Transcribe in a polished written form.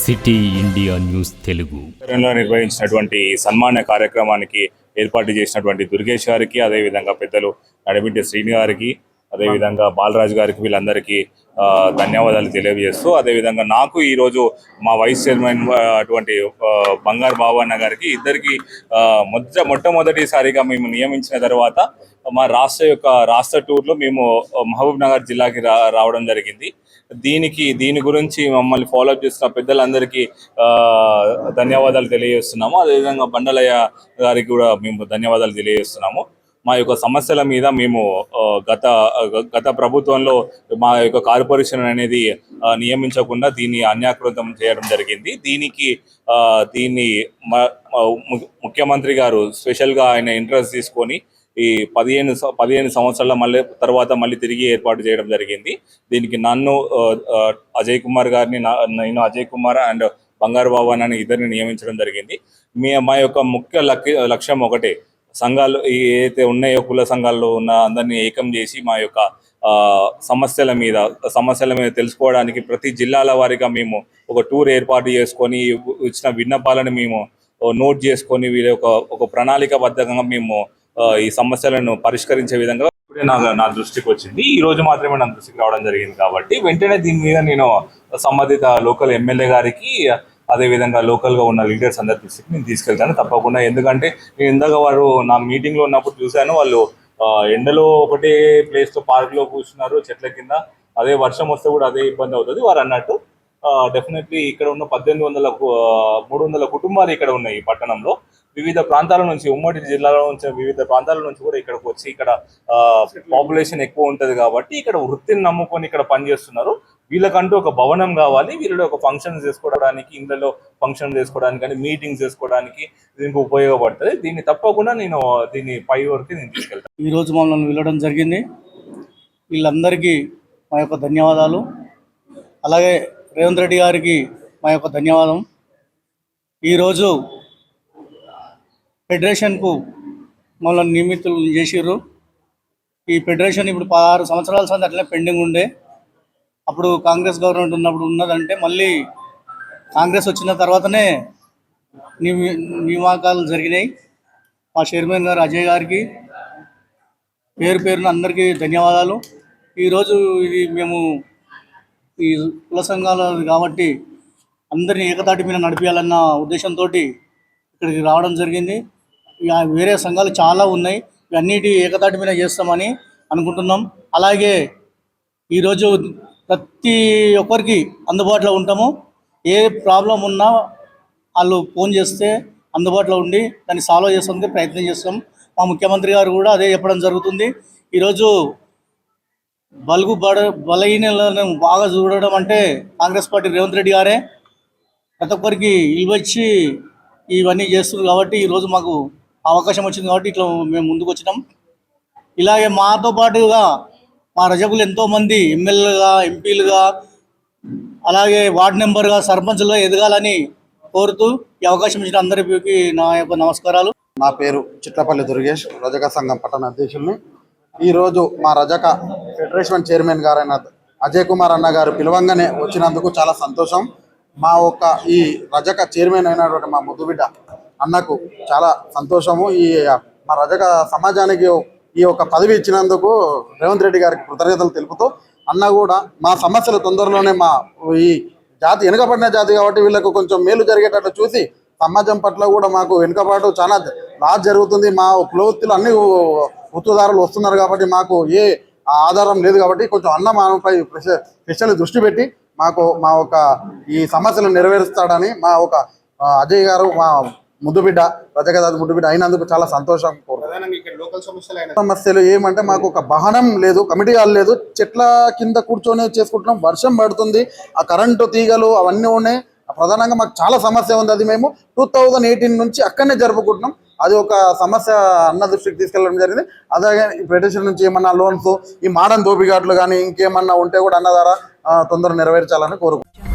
City India news Telugu నిర్వహించినటువంటి సన్మాన కార్యక్రమానికి ఏర్పాటు చేసినటువంటి దుర్గేష్ గారికి, అదేవిధంగా పెద్దలు నడిమిటి శ్రీని గారికి, అదేవిధంగా బాలరాజు గారికి, వీళ్ళందరికీ ధన్యవాదాలు తెలియజేస్తూ, అదేవిధంగా నాకు ఈరోజు మా వైస్ చైర్మన్ అటువంటి బంగారు బాబన్న గారికి ఇద్దరికి మొట్టమొదటిసారిగా మేము నియమించిన తర్వాత మా రాష్ట్ర టూర్లో మేము మహబూబ్ నగర్ జిల్లాకి రావడం జరిగింది. దీని గురించి మమ్మల్ని ఫాలోఅప్ చేస్తున్న పెద్దలందరికీ ధన్యవాదాలు తెలియజేస్తున్నాము. అదేవిధంగా బండలయ్య గారికి కూడా మేము ధన్యవాదాలు తెలియజేస్తున్నాము. మా యొక్క సమస్యల మీద మేము గత ప్రభుత్వంలో మా యొక్క కార్పొరేషన్ అనేది నియమించకుండా దీన్ని అన్యాకృతం చేయడం జరిగింది. దీన్ని ముఖ్యమంత్రి గారు స్పెషల్గా ఆయన ఇంట్రెస్ట్ తీసుకొని ఈ 15 సంవత్సరాల తర్వాత మళ్ళీ తిరిగి ఏర్పాటు చేయడం జరిగింది. దీనికి నన్ను అజయ్ కుమార్ గారిని, నేను అజయ్ కుమార్ అండ్ బంగారు బాబు అని ఇద్దరిని నియమించడం జరిగింది. మా యొక్క ముఖ్య లక్ష్యం ఒకటే, సంఘాలు ఏదైతే ఉన్నాయో కుల సంఘాల్లో ఉన్న అందరినీ ఏకం చేసి మా యొక్క సమస్యల మీద తెలుసుకోవడానికి ప్రతి జిల్లాల వారిగా మేము ఒక టూర్ ఏర్పాటు చేసుకొని ఇచ్చిన విన్నపాలను మేము నోట్ చేసుకొని వీళ్ళ ఒక ప్రణాళికాబద్ధంగా మేము ఈ సమస్యలను పరిష్కరించే విధంగా ఇప్పుడే నా దృష్టికి వచ్చింది. ఈ రోజు మాత్రమే నా దృష్టికి రావడం జరిగింది కాబట్టి వెంటనే దీని మీద నేను సంబంధిత లోకల్ ఎమ్మెల్యే గారికి, అదేవిధంగా లోకల్గా ఉన్న లీడర్స్ అందరి దృష్టికి నేను తీసుకెళ్తాను తప్పకుండా. ఎందుకంటే నేను ఇందాక వారు నా మీటింగ్లో ఉన్నప్పుడు చూశాను, వాళ్ళు ఎండలో ఒకటే ప్లేస్లో పార్క్లో కూర్చున్నారు చెట్ల కింద. అదే వర్షం వస్తే కూడా అదే ఇబ్బంది అవుతుంది. వారు అన్నట్టు డెఫినెట్లీ ఇక్కడ ఉన్న 300 కుటుంబాలు ఇక్కడ ఉన్నాయి ఈ పట్టణంలో. వివిధ ప్రాంతాల నుంచి, ఉమ్మడి జిల్లాలో నుంచి వివిధ ప్రాంతాల నుంచి కూడా ఇక్కడికి వచ్చి, ఇక్కడ పాపులేషన్ ఎక్కువ ఉంటుంది కాబట్టి ఇక్కడ వృత్తిని నమ్ముకొని ఇక్కడ పనిచేస్తున్నారు. వీళ్ళకంటూ ఒక భవనం కావాలి, వీళ్ళలో ఒక ఫంక్షన్ చేసుకోవడానికి, ఇంట్లో ఫంక్షన్ చేసుకోవడానికి కానీ మీటింగ్స్ చేసుకోవడానికి దీనికి ఉపయోగపడుతుంది. దీన్ని తప్పకుండా నేను పై వరకు నేను తీసుకెళ్తాను. ఈరోజు మమ్మల్ని వెళ్ళడం జరిగింది. వీళ్ళందరికీ మా యొక్క ధన్యవాదాలు. అలాగే రేవంత్ రెడ్డి గారికి మా యొక్క ధన్యవాదం. ఈరోజు ఫెడరేషన్కు మమ్మల్ని నియమితులు చేసిర్రు. ఈ ఫెడరేషన్ ఇప్పుడు 16 సంవత్సరాల సంది అట్లనే పెండింగ్ ఉండే. అప్పుడు కాంగ్రెస్ గవర్నమెంట్ ఉన్నప్పుడు ఉన్నదంటే మళ్ళీ కాంగ్రెస్ వచ్చిన తర్వాతనే నియామకాలు జరిగినాయి. మా చైర్మన్ గారు అజయ్ గారికి పేరున అందరికీ ధన్యవాదాలు. ఈరోజు ఇది మేము ఈ కుల సంఘాలు కాబట్టి అందరినీ ఏకతాటి మీద నడిపించాలన్న ఉద్దేశంతో ఇక్కడికి రావడం జరిగింది. వేరే సంఘాలు చాలా ఉన్నాయి, ఇవన్నిటి ఏకతాటి మీద చేస్తామని అనుకుంటున్నాం. అలాగే ఈరోజు ప్రతి ఒక్కరికి అందుబాటులో ఉంటాము. ఏ ప్రాబ్లం ఉన్నా వాళ్ళు ఫోన్ చేస్తే అందుబాటులో ఉండి దాన్ని సాల్వ్ చేసేందుకు ప్రయత్నం చేస్తాం. మా ముఖ్యమంత్రి గారు కూడా అదే చెప్పడం జరుగుతుంది. ఈరోజు బలహీనలను బాగా చూడడం అంటే కాంగ్రెస్ పార్టీ రేవంత్ రెడ్డి గారే. ప్రతి ఒక్కరికి ఇవ్వచ్చి ఇవన్నీ చేస్తున్నారు కాబట్టి ఈరోజు మాకు అవకాశం వచ్చింది కాబట్టి ఇట్లా మేము ముందుకు వచ్చినాం. ఇలాగే మాతో పాటుగా మా రజకులు ఎంతోమంది ఎమ్మెల్యేలుగా, ఎంపీలుగా, అలాగే వార్డు మెంబర్గా, సర్పంచ్లుగా ఎదగాలని కోరుతూ ఈ అవకాశం ఇచ్చిన అందరికీ నా యొక్క నమస్కారాలు. నా పేరు చిట్లపల్లి దుర్గేష్, రజక సంఘం పట్టణ అధ్యక్షుల్ని. ఈరోజు మా రజక ఫెడరేషన్ చైర్మన్ గారైన అజయ్ కుమార్ అన్న గారు పిలవంగానే వచ్చినందుకు చాలా సంతోషం. మా ఈ రజక చైర్మన్ అయినటువంటి మా ముద్దుబిడ్డ అన్నకు చాలా సంతోషము. మా రజక సమాజానికి ఈ యొక్క పదవి ఇచ్చినందుకు రేవంత్ రెడ్డి గారికి కృతజ్ఞతలు తెలుపుతూ, అన్న కూడా మా సమస్యలు తొందరలోనే మా ఈ జాతి వెనుకబడిన జాతి కాబట్టి వీళ్ళకు కొంచెం మేలు జరిగేటట్లు చూసి సమాజం పట్ల కూడా మాకు వెనుకబాటు చాలా లాస్ జరుగుతుంది. మా కులవృత్తులు అన్ని ఉత్తుదారులు వస్తున్నారు కాబట్టి మాకు ఏ ఆధారం లేదు కాబట్టి కొంచెం అన్న మాపై స్పెషల్ దృష్టి పెట్టి మాకు మా ఒక ఈ సమస్యలు నెరవేరుస్తాడని మా ఒక అజయ్ గారు మా ముద్దుబిడ్డ రజకదాది ముద్దుబిడ్డ అయినందుకు చాలా సంతోషం. సమస్యలు ఏమంటే మాకు ఒక వాహనం లేదు, కమిటీ హాల్ లేదు, చెట్ల కింద కూర్చొని చేసుకుంటున్నాం. వర్షం పడుతుంది, ఆ కరెంటు తీగలు అవన్నీ ఉన్నాయి. ప్రధానంగా మాకు చాలా సమస్య ఉంది. అది మేము 2018 నుంచి అక్కడనే జరుపుకుంటున్నాం. అది ఒక సమస్య అన్న దృష్టికి తీసుకెళ్ళడం జరిగింది. అలాగే ఈ ఫెడరేషన్ నుంచి ఏమన్నా లోన్స్, ఈ మాడన్ దోపిఘాట్లు కానీ ఇంకేమన్నా ఉంటే కూడా అన్న ద్వారా తొందరగా నెరవేర్చాలని కోరుకుంటున్నాం.